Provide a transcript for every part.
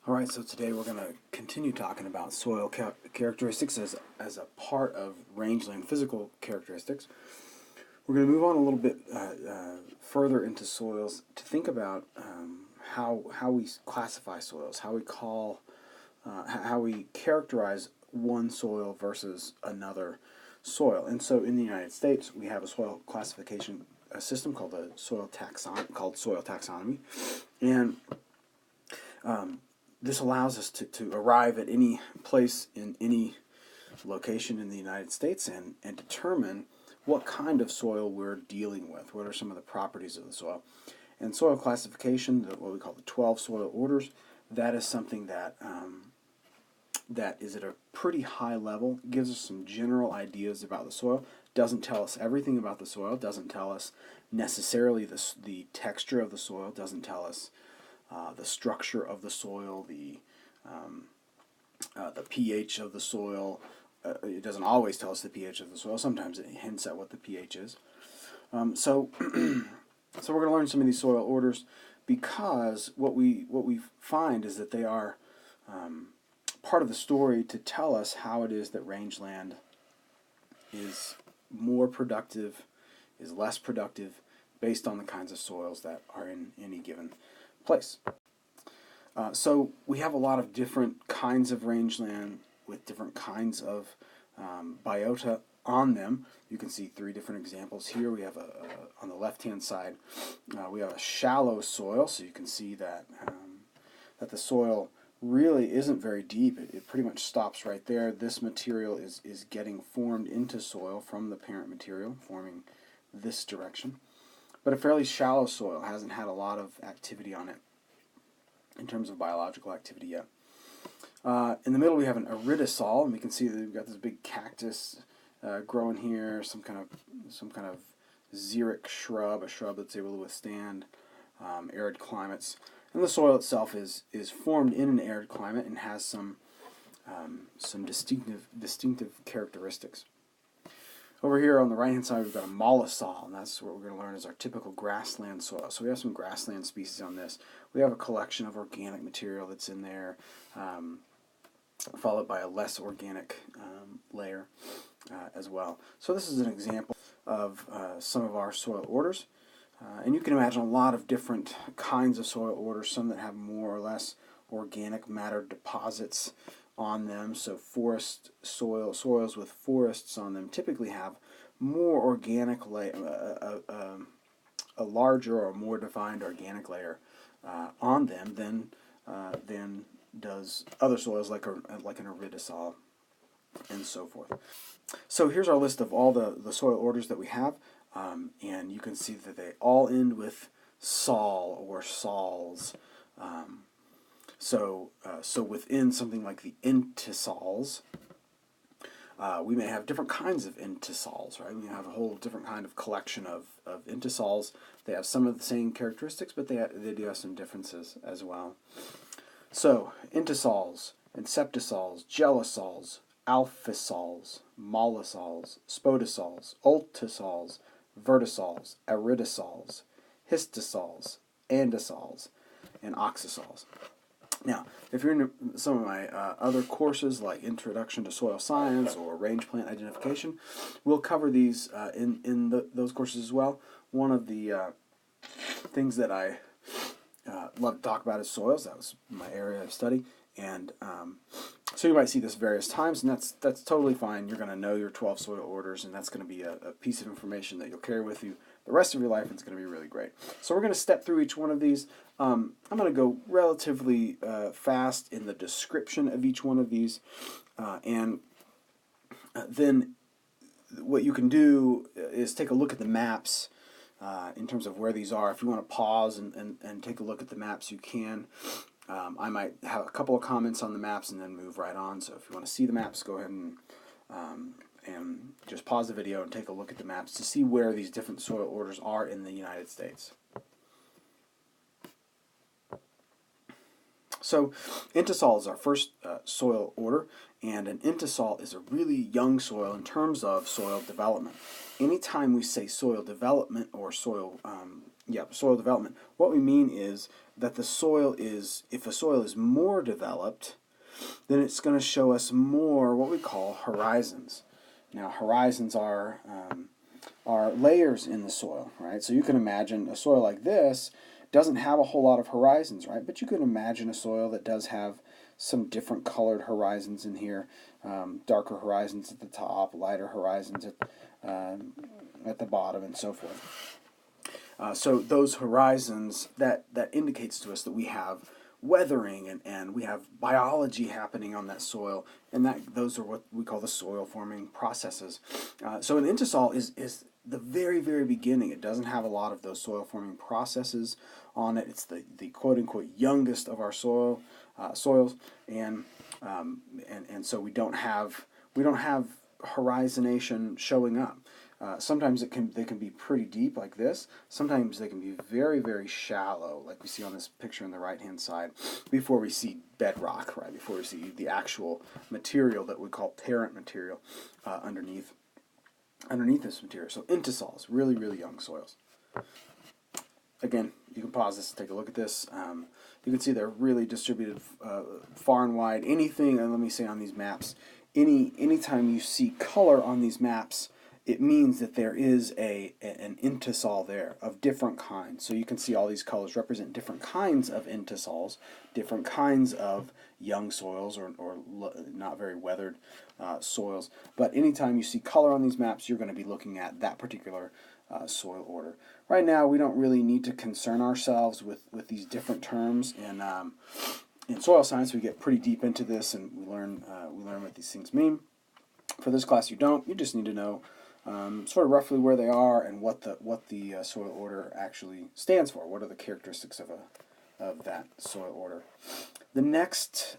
Alright, so today we're going to continue talking about soil characteristics as a part of rangeland physical characteristics. We're going to move on a little bit further into soils to think about how we classify soils, how we characterize one soil versus another soil. And so in the United States, we have a soil classification system called soil taxonomy, and this allows us to arrive at any place in any location in the United States and determine what kind of soil we're dealing with. What are some of the properties of the soil? And soil classification, what we call the 12 soil orders, that is something that that is at a pretty high level, gives us some general ideas about the soil, doesn't tell us everything about the soil, doesn't tell us necessarily the texture of the soil, doesn't tell us the structure of the soil, the pH of the soil. It doesn't always tell us the pH of the soil. Sometimes it hints at what the pH is. So we're going to learn some of these soil orders because what we find is that they are part of the story to tell us how it is that rangeland is more productive, is less productive, based on the kinds of soils that are in any given place. So we have a lot of different kinds of rangeland with different kinds of biota on them. You can see three different examples here. We have on the left-hand side, we have a shallow soil, so you can see that that the soil really isn't very deep. It pretty much stops right there. This material is getting formed into soil from the parent material, forming this direction. But a fairly shallow soil hasn't had a lot of activity on it in terms of biological activity yet. In the middle we have an aridisol, and we can see that we've got this big cactus growing here, some kind of xeric shrub, a shrub that's able to withstand arid climates. And the soil itself is formed in an arid climate and has some distinctive characteristics. Over here on the right-hand side, we've got a Malasada, and that's what we're going to learn is our typical grassland soil. So we have some grassland species on this. We have a collection of organic material that's in there, followed by a less organic layer as well. So this is an example of some of our soil orders. And you can imagine a lot of different kinds of soil orders, some that have more or less organic matter deposits on them. So forest soils with forests on them typically have more organic layer, a larger or more defined organic layer on them than does other soils like an aridisol and so forth. So here's our list of all the soil orders that we have, and you can see that they all end with sol or sols. So within something like the entisols, we may have different kinds of entisols, right? We have a whole different kind of collection of entisols. They have some of the same characteristics, but they do have some differences as well. So entisols, inceptisols, gelisols, alphisols, mollisols, spotisols, ultisols, vertisols, aridisols, histosols, andisols, and oxysols. Now, if you're in some of my other courses like Introduction to Soil Science or Range Plant Identification, we'll cover these in those courses as well. One of the things that I love to talk about is soils. That was my area of study. And so you might see this various times, and that's totally fine. You're going to know your 12 soil orders, and that's going to be a piece of information that you'll carry with you the rest of your life, and it's going to be really great. So we're going to step through each one of these. I'm going to go relatively fast in the description of each one of these, and then what you can do is take a look at the maps in terms of where these are. If you want to pause and take a look at the maps, you can. I might have a couple of comments on the maps and then move right on. So if you want to see the maps, go ahead and just pause the video and take a look at the maps to see where these different soil orders are in the United States. So entisol is our first soil order, and an entisol is a really young soil in terms of soil development. Anytime we say soil development or soil Yeah, soil development. What we mean is that if a soil is more developed, then it's going to show us more what we call horizons. Now, horizons are layers in the soil, right? So you can imagine a soil like this doesn't have a whole lot of horizons, right? But you can imagine a soil that does have some different colored horizons in here, darker horizons at the top, lighter horizons at the bottom, and so forth. So those horizons, that indicates to us that we have weathering and we have biology happening on that soil, and those are what we call the soil forming processes. So an intisol is the very, very beginning. It doesn't have a lot of those soil forming processes on it. It's the quote unquote youngest of our soils, and so we don't have horizonation showing up. Sometimes they can be pretty deep like this. Sometimes they can be very, very shallow, like we see on this picture on the right-hand side, before we see bedrock, right? Before we see the actual material that we call parent material underneath this material. So intisols, really, really young soils. Again, you can pause this and take a look at this. You can see they're really distributed far and wide. Anything, and let me say on these maps, anytime you see color on these maps, it means that there is an intisol there of different kinds. So you can see all these colors represent different kinds of intisols, different kinds of young soils or not very weathered soils. But anytime you see color on these maps, you're going to be looking at that particular soil order. Right now, we don't really need to concern ourselves with these different terms. In soil science, we get pretty deep into this, and we learn what these things mean. For this class, you don't. You just need to know sort of roughly where they are and what the soil order actually stands for. What are the characteristics of that soil order? The next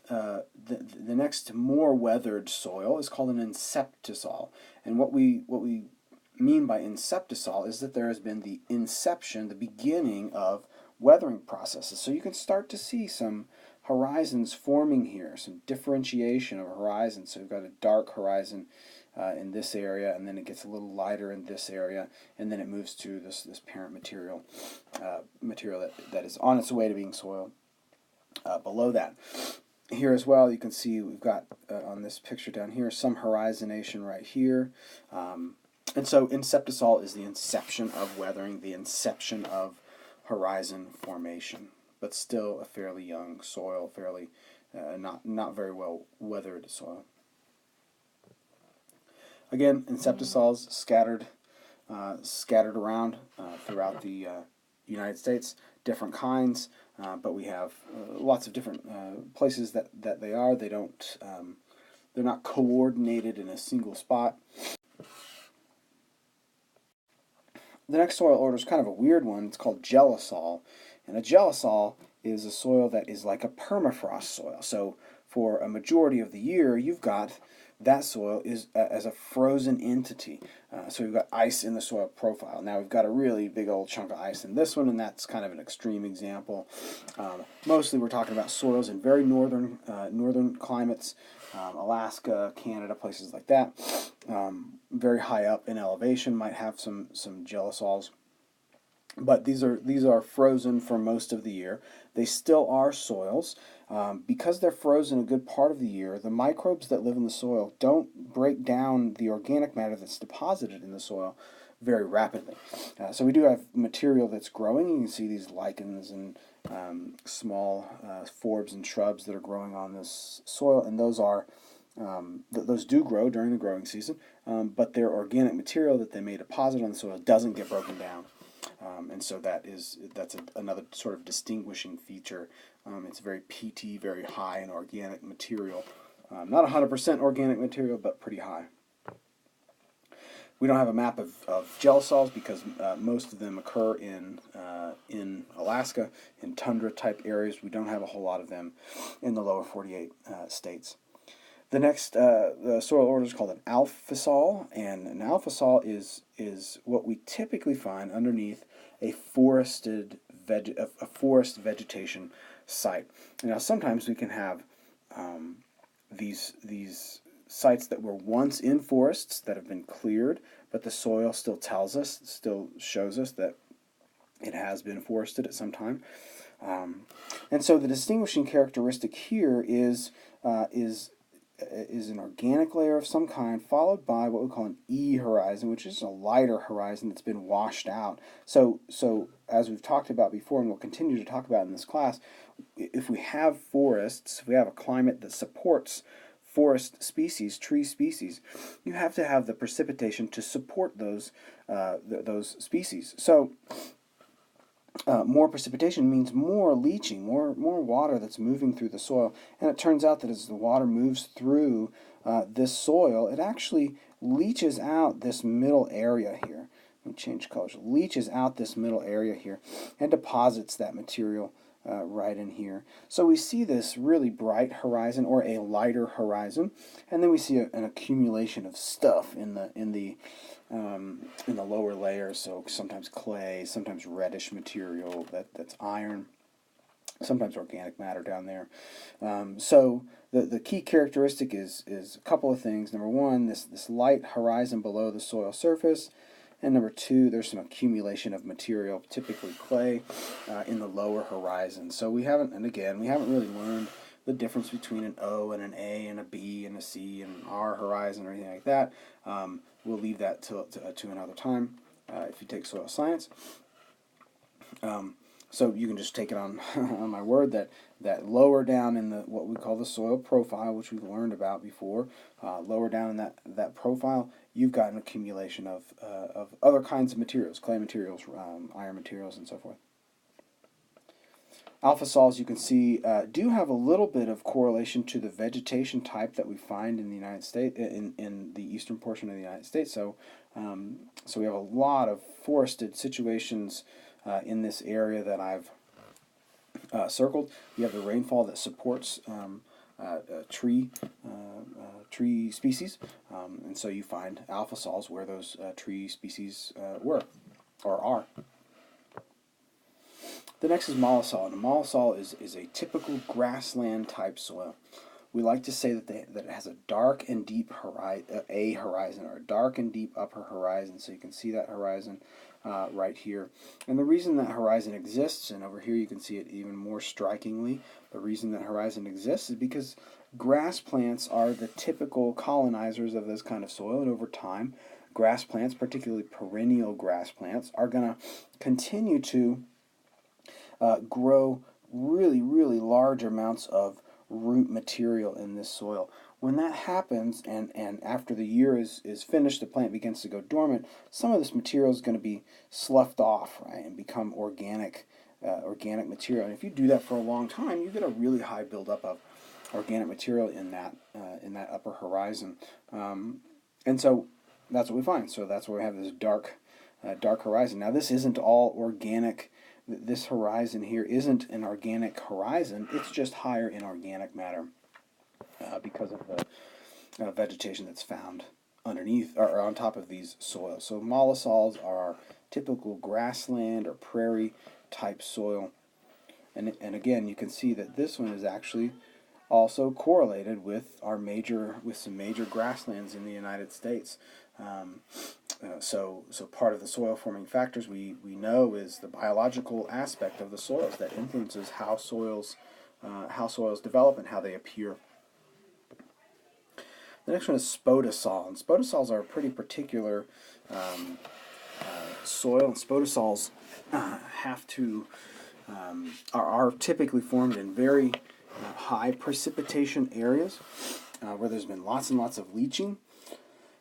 more weathered soil is called an inceptisol, and what we mean by inceptisol is that there has been the inception, the beginning of weathering processes. So you can start to see some horizons forming here, some differentiation of horizons. So you've got a dark horizon in this area, and then it gets a little lighter in this area, and then it moves to this parent material that is on its way to being soil below that. Here as well, you can see we've got on this picture down here some horizonation right here. And so inceptisol is the inception of weathering, the inception of horizon formation, but still a fairly young soil, fairly not very well weathered soil. Again, inceptisols scattered around throughout the United States, different kinds, but we have lots of different places that they are. They don't, they're not coordinated in a single spot. The next soil order is kind of a weird one. It's called gelisol, and a gelisol is a soil that is like a permafrost soil. So for a majority of the year, you've got that soil is as a frozen entity. So we've got ice in the soil profile. Now we've got a really big old chunk of ice in this one, and that's kind of an extreme example. Mostly we're talking about soils in very northern climates, Alaska, Canada, places like that. Very high up in elevation might have some gelisols. But these are frozen for most of the year. They still are soils. Because they're frozen a good part of the year, the microbes that live in the soil don't break down the organic matter that's deposited in the soil very rapidly. So we do have material that's growing. You can see these lichens and small forbs and shrubs that are growing on this soil, and those do grow during the growing season, but their organic material that they may deposit on the soil doesn't get broken down. And so that's another sort of distinguishing feature. It's very PT, very high in organic material. Not 100% organic material, but pretty high. We don't have a map of gelisols because most of them occur in Alaska, in tundra type areas. We don't have a whole lot of them in the lower 48 states. The next the soil order is called an alphasol, and an alphasol is what we typically find underneath a forest vegetation site. Now sometimes we can have these sites that were once in forests that have been cleared, but the soil still shows us that it has been forested at some time. And so the distinguishing characteristic here is an organic layer of some kind, followed by what we call an E horizon, which is a lighter horizon that's been washed out. So as we've talked about before, and we'll continue to talk about in this class, if we have forests, if we have a climate that supports forest species, tree species, you have to have the precipitation to support those species. So more precipitation means more leaching, more water that's moving through the soil. And it turns out that as the water moves through this soil, it actually leaches out this middle area here. Let me change colors. Leaches out this middle area here and deposits that material right in here. So we see this really bright horizon or a lighter horizon, and then we see an accumulation of stuff in the lower layers. So sometimes clay, sometimes reddish material that's iron, sometimes organic matter down there. So the key characteristic is a couple of things. Number one, this light horizon below the soil surface. And number two, there's some accumulation of material, typically clay, in the lower horizon. So we haven't really learned the difference between an O and an A and a B and a C and an R horizon or anything like that. We'll leave that to another time if you take soil science. So you can just take it on on my word that lower down in what we call the soil profile, which we've learned about before, lower down in that profile, you've got an accumulation of other kinds of materials, clay materials, iron materials, and so forth. Alpha soils, you can see, do have a little bit of correlation to the vegetation type that we find in the United States, in the eastern portion of the United States. So we have a lot of forested situations in this area that I've circled. You have the rainfall that supports tree species, and so you find alpha soils where those tree species were or are. The next is Malasada. And Malasada is a typical grassland type soil. We like to say that it has a dark and deep horizon, or a dark and deep upper horizon. So you can see that horizon right here. And the reason that horizon exists, and over here you can see it even more strikingly, the reason that horizon exists is because grass plants are the typical colonizers of this kind of soil, and over time, grass plants, particularly perennial grass plants, are going to continue to grow really, really large amounts of root material in this soil. When that happens, and after the year is finished, the plant begins to go dormant, some of this material is going to be sloughed off, right, and become organic material. And if you do that for a long time, you get a really high buildup of organic material in that upper horizon. And so that's what we find. So that's where we have this dark horizon. Now this isn't all organic. This horizon here isn't an organic horizon. It's just higher in organic matter because of the vegetation that's found underneath or on top of these soils. So mollisols are our typical grassland or prairie type soil. And again, you can see that this one is actually also correlated with some major grasslands in the United States. So part of the soil forming factors we know is the biological aspect of the soils that influences how soils develop and how they appear. The next one is spodosol, and spodosols are a pretty particular soil, and spodosols are typically formed in very high precipitation areas where there's been lots and lots of leaching.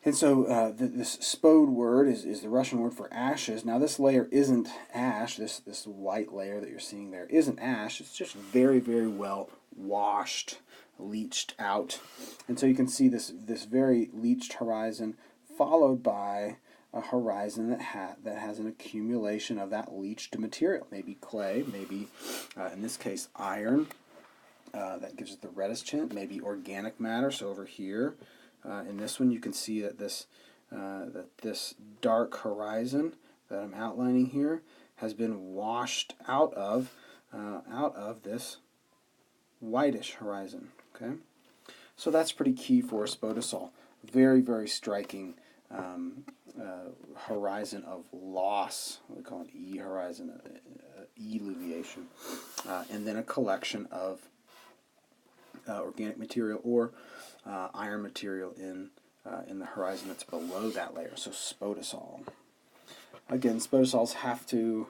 And so this spode word is the Russian word for ashes. Now this layer isn't ash, this white layer that you're seeing there isn't ash, it's just very, very well washed, leached out. And so you can see this very leached horizon followed by a horizon that has an accumulation of that leached material, maybe clay, maybe in this case iron, that gives it the reddish tint, maybe organic matter. So over here, in this one, you can see that this dark horizon that I'm outlining here has been washed out of this whitish horizon. Okay, so that's pretty key for a spodosol. Very, very striking horizon of loss. We call it E horizon, eluviation, and then a collection of organic material or iron material in the horizon that's below that layer. So spodosol. Again, spodosols have to,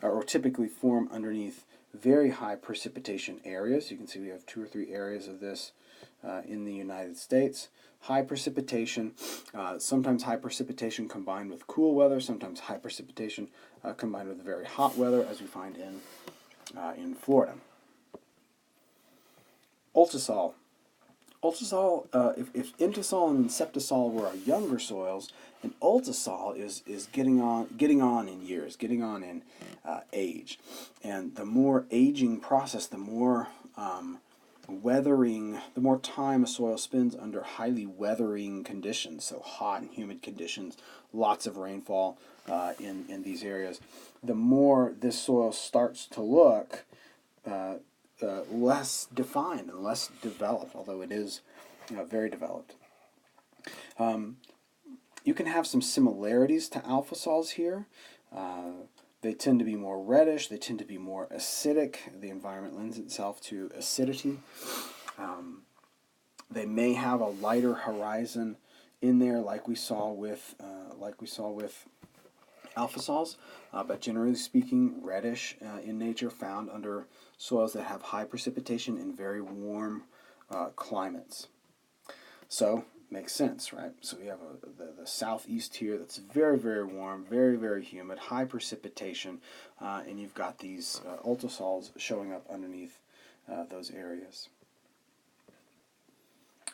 or typically form underneath very high precipitation areas. You can see we have 2 or 3 areas of this in the United States. High precipitation, sometimes high precipitation combined with cool weather, sometimes high precipitation combined with very hot weather, as we find in Florida. Ultisol. Ultisol, if intisol and septisol were our younger soils, and ultisol is getting on in years, getting on in age, and the more aging process, the more weathering, the more time a soil spends under highly weathering conditions, so hot and humid conditions, lots of rainfall in these areas, the more this soil starts to look less defined and less developed, although it is very developed. You can have some similarities to alpha sols here. They tend to be more reddish, they tend to be more acidic. The environment lends itself to acidity. They may have a lighter horizon in there, like we saw with alpha sols, but generally speaking, reddish in nature, found under soils that have high precipitation in very warm climates. So, makes sense, right? So we have the southeast here that's very, very warm, very, very humid, high precipitation, and you've got these ultisols showing up underneath those areas.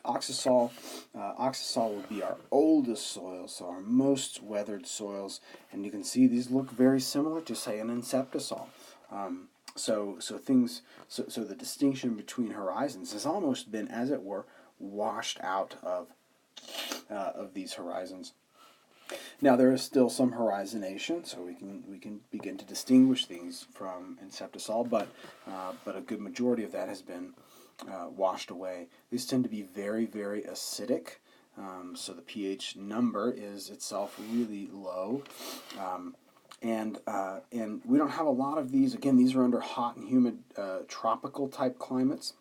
Oxisol would be our oldest soils, so our most weathered soils, and you can see these look very similar to, say, an inceptisol. So the distinction between horizons has almost been, as it were, washed out of these horizons. Now there is still some horizonation, so we can begin to distinguish these from inceptisol, but a good majority of that has been washed away. These tend to be very, very acidic, so the pH number is itself really low, and we don't have a lot of these. Again, these are under hot and humid tropical type climates,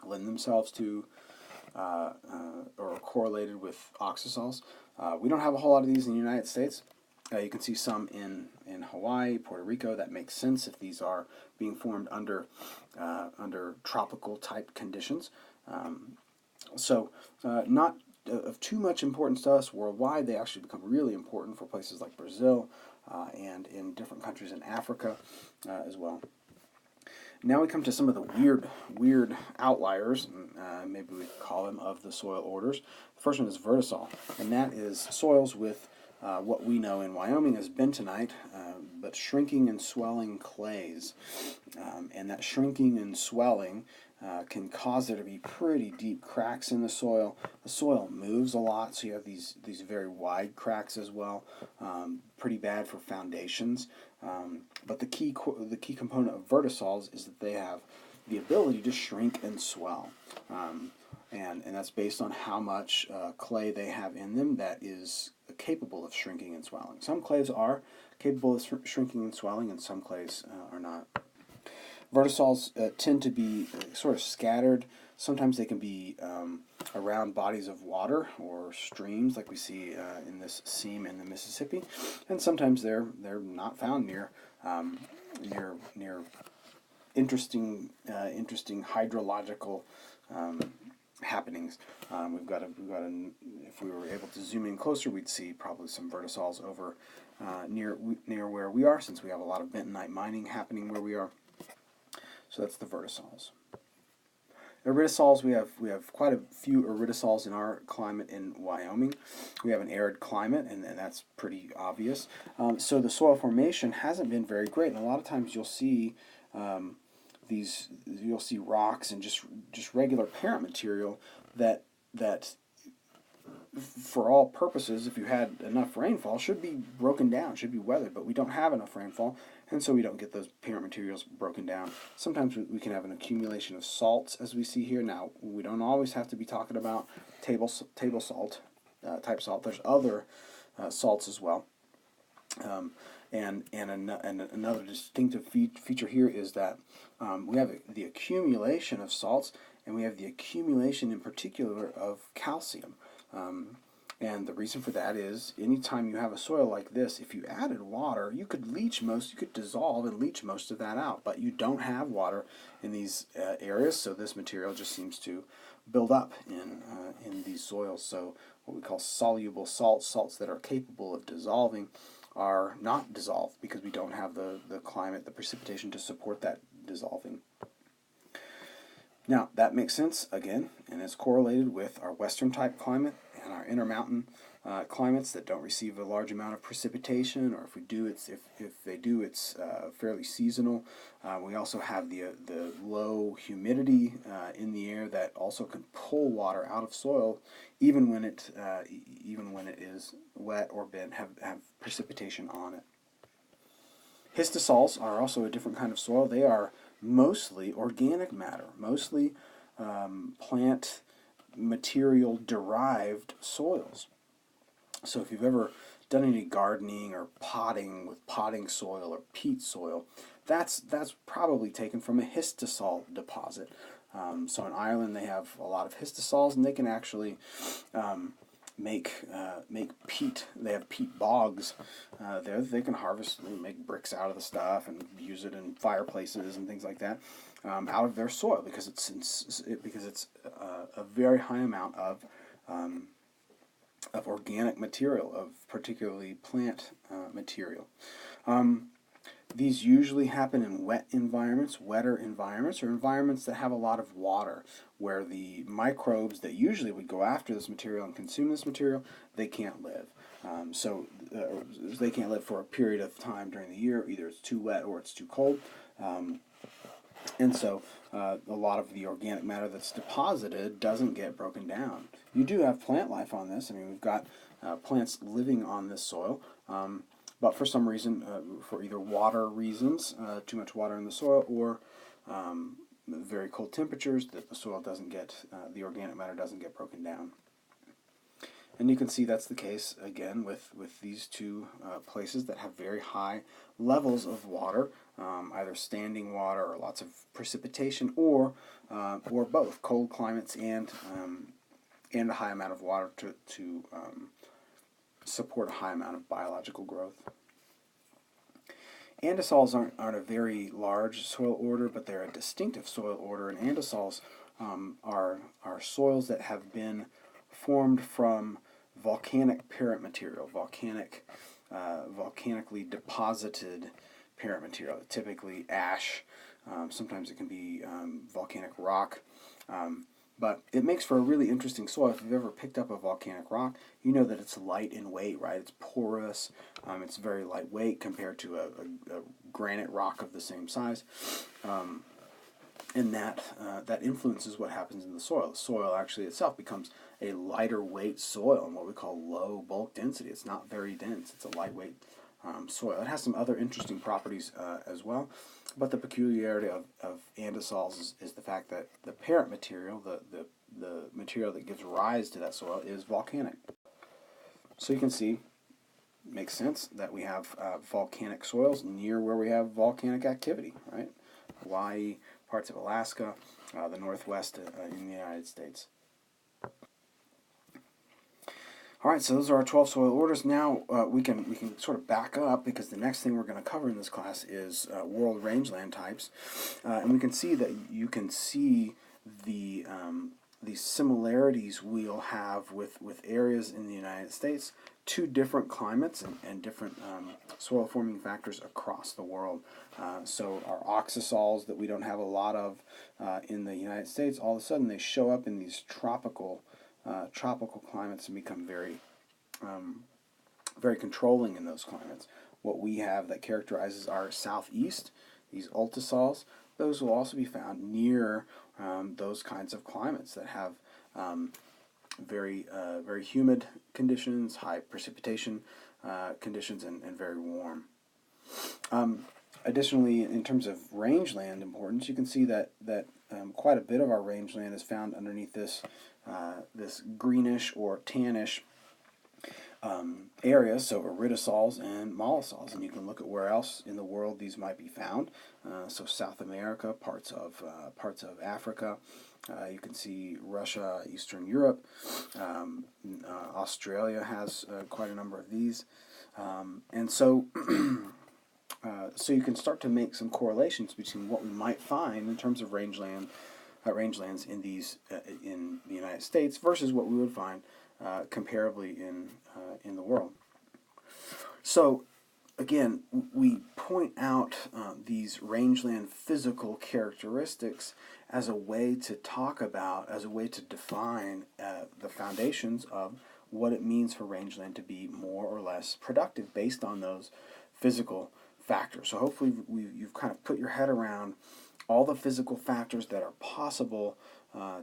lend themselves to or are correlated with oxisols. We don't have a whole lot of these in the United States. You can see some in Hawaii, Puerto Rico. That makes sense if these are being formed under tropical type conditions. Not of too much importance to us worldwide. They actually become really important for places like Brazil and in different countries in Africa as well. Now we come to some of the weird outliers, maybe we could call them, of the soil orders. The first one is vertisol, and that is soils with what we know in Wyoming as bentonite, but shrinking and swelling clays. And that shrinking and swelling can cause there to be pretty deep cracks in the soil. The soil moves a lot, so you have these very wide cracks as well. Pretty bad for foundations. But the key component of vertisols is that they have the ability to shrink and swell. And that's based on how much clay they have in them that is capable of shrinking and swelling. Some clays are capable of shrinking and swelling, and some clays are not. Vertisols tend to be sort of scattered. Sometimes they can be around bodies of water or streams, like we see in this seam in the Mississippi, and sometimes they're not found near interesting hydrological happenings. We've got if we were able to zoom in closer, we'd see probably some vertisols over near where we are, since we have a lot of bentonite mining happening where we are. So that's the vertisols. Iridisols, we have quite a few iridisols in our climate in Wyoming. We have an arid climate, and that's pretty obvious. So the soil formation hasn't been very great, and a lot of times you'll see rocks and just regular parent material that for all purposes, if you had enough rainfall, should be broken down, should be weathered, but we don't have enough rainfall, and so we don't get those parent materials broken down. Sometimes we can have an accumulation of salts, as we see here. Now, we don't always have to be talking about table salt, type salt. There's other salts as well. And another distinctive feature here is that we have the accumulation of salts, and we have the accumulation in particular of calcium. And the reason for that is anytime you have a soil like this, if you added water, you could dissolve and leach most of that out, but you don't have water in these areas, so this material just seems to build up in these soils. So what we call soluble salts, salts that are capable of dissolving, are not dissolved because we don't have the climate, the precipitation to support that dissolving. Now, that makes sense, again, and is correlated with our western type climate and our intermountain climates that don't receive a large amount of precipitation, or if they do, it's fairly seasonal. We also have the low humidity in the air that also can pull water out of soil, even when it is wet or have precipitation on it. Histosols are also a different kind of soil. They are mostly organic matter, mostly plant material derived soils. So if you've ever done any gardening or potting with potting soil or peat soil, that's probably taken from a histosol deposit. So in Ireland they have a lot of histosols, and they can actually make peat. They have peat bogs there. They can harvest and make bricks out of the stuff and use it in fireplaces and things like that out of their soil, because it's a very high amount of organic material, of particularly plant material. These usually happen in wetter environments, or environments that have a lot of water, where the microbes that usually would go after this material and consume this material, they can't live. So they can't live for a period of time during the year. Either it's too wet or it's too cold. And so a lot of the organic matter that's deposited doesn't get broken down. You do have plant life on this. I mean, we've got plants living on this soil, but for some reason, for either water reasons, too much water in the soil, or very cold temperatures, that the soil doesn't get, the organic matter doesn't get broken down. And you can see that's the case, again, with these two places that have very high levels of water, either standing water or lots of precipitation, or both, cold climates and a high amount of water to support a high amount of biological growth. Andisols aren't a very large soil order, but they're a distinctive soil order, and andisols are soils that have been formed from volcanic parent material, volcanically deposited parent material, typically ash. Sometimes it can be volcanic rock. But it makes for a really interesting soil. If you've ever picked up a volcanic rock, you know that it's light in weight, right? It's porous. It's very lightweight compared to a granite rock of the same size. And that influences what happens in the soil. The soil actually itself becomes a lighter weight soil, and what we call low bulk density. It's not very dense. It's a lightweight soil. It has some other interesting properties as well, but the peculiarity of andisols is the fact that the parent material, the material that gives rise to that soil, is volcanic. So you can see, it makes sense that we have volcanic soils near where we have volcanic activity, right? Hawaii, parts of Alaska, the Northwest in the United States. All right, so those are our 12 soil orders. Now we can sort of back up, because the next thing we're going to cover in this class is world rangeland types, and we can see that you can see the similarities we'll have with areas in the United States to different climates and different soil forming factors across the world. So our oxasols that we don't have a lot of in the United States, all of a sudden they show up in these tropical climates and become very controlling in those climates. What we have that characterizes our southeast, these ultisols, those will also be found near those kinds of climates that have very humid conditions, high precipitation conditions, and very warm. Additionally, in terms of rangeland importance, you can see that quite a bit of our rangeland is found underneath this greenish or tannish areas, so aridosols and mollisols, and you can look at where else in the world these might be found. So South America, parts of Africa. You can see Russia, Eastern Europe. Australia has quite a number of these, and so. So you can start to make some correlations between what we might find in terms of rangelands in in the United States versus what we would find comparably in the world. So again, we point out these rangeland physical characteristics as a way to talk about, as a way to define the foundations of what it means for rangeland to be more or less productive based on those physical factors. So hopefully you've kind of put your head around all the physical factors that are possible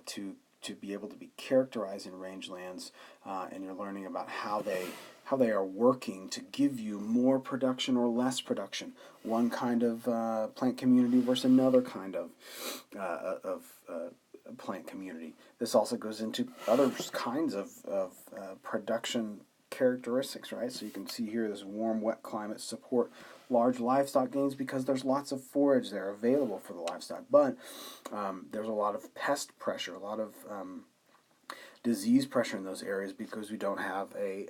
to be able to be characterized in rangelands, and you're learning about how they are working to give you more production or less production, one kind of plant community versus another kind of plant community. This also goes into other kinds of production characteristics, right? So you can see here this warm, wet climates support large livestock gains because there's lots of forage there available for the livestock, but there's a lot of pest pressure, a lot of disease pressure in those areas because we don't have a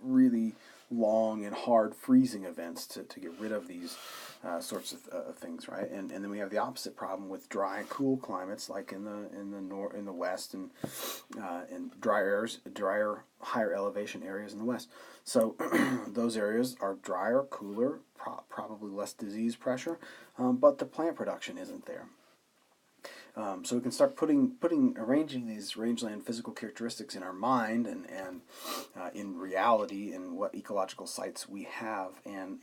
really long and hard freezing events to get rid of these sorts of things, right? And then we have the opposite problem with dry, cool climates like in the west and drier, higher elevation areas in the west. So those areas are drier, cooler, probably less disease pressure, but the plant production isn't there. So we can start arranging these rangeland physical characteristics in our mind and in reality in what ecological sites we have, and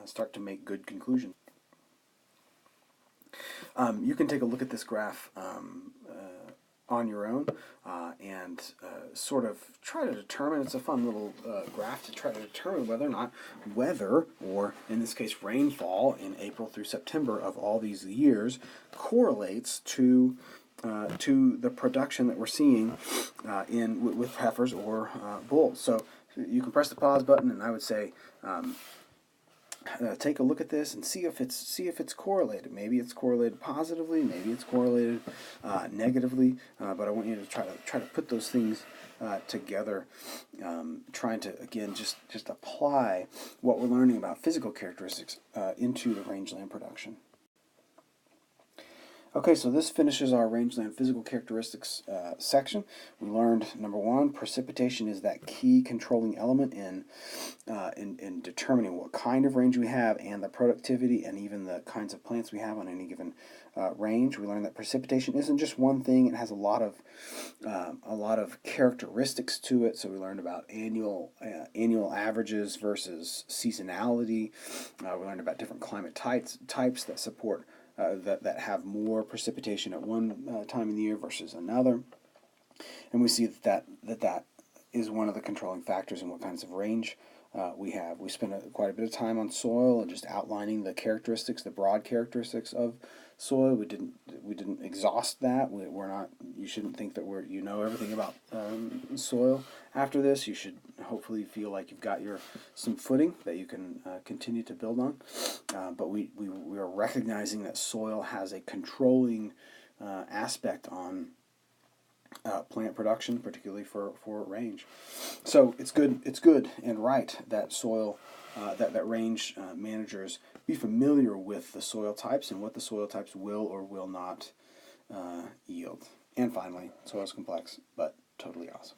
start to make good conclusions. You can take a look at this graph on your own and sort of try to determine, it's a fun little graph to try to determine whether or not weather, or in this case rainfall in April through September of all these years, correlates to the production that we're seeing with heifers or bulls. So you can press the pause button, and I would say take a look at this and see if it's correlated. Maybe it's correlated positively, maybe it's correlated negatively. But I want you to try to put those things together, trying to again just apply what we're learning about physical characteristics into the rangeland production. Okay, so this finishes our rangeland physical characteristics section. We learned, number one, precipitation is that key controlling element in determining what kind of range we have and the productivity and even the kinds of plants we have on any given range. We learned that precipitation isn't just one thing; it has a lot of characteristics to it. So we learned about annual averages versus seasonality. We learned about different climate types that support. That have more precipitation at one time in the year versus another, and we see that is one of the controlling factors in what kinds of range we have. We spent quite a bit of time on soil and just outlining the characteristics, the broad characteristics of soil. We didn't exhaust that. We're not. You shouldn't think that you know everything about soil. After this, you should hopefully feel like you've got some footing that you can continue to build on. But we are recognizing that soil has a controlling aspect on plant production, particularly for range. So it's good and right that soil that range managers be familiar with the soil types and what the soil types will or will not yield. And finally, soil is complex, but totally awesome.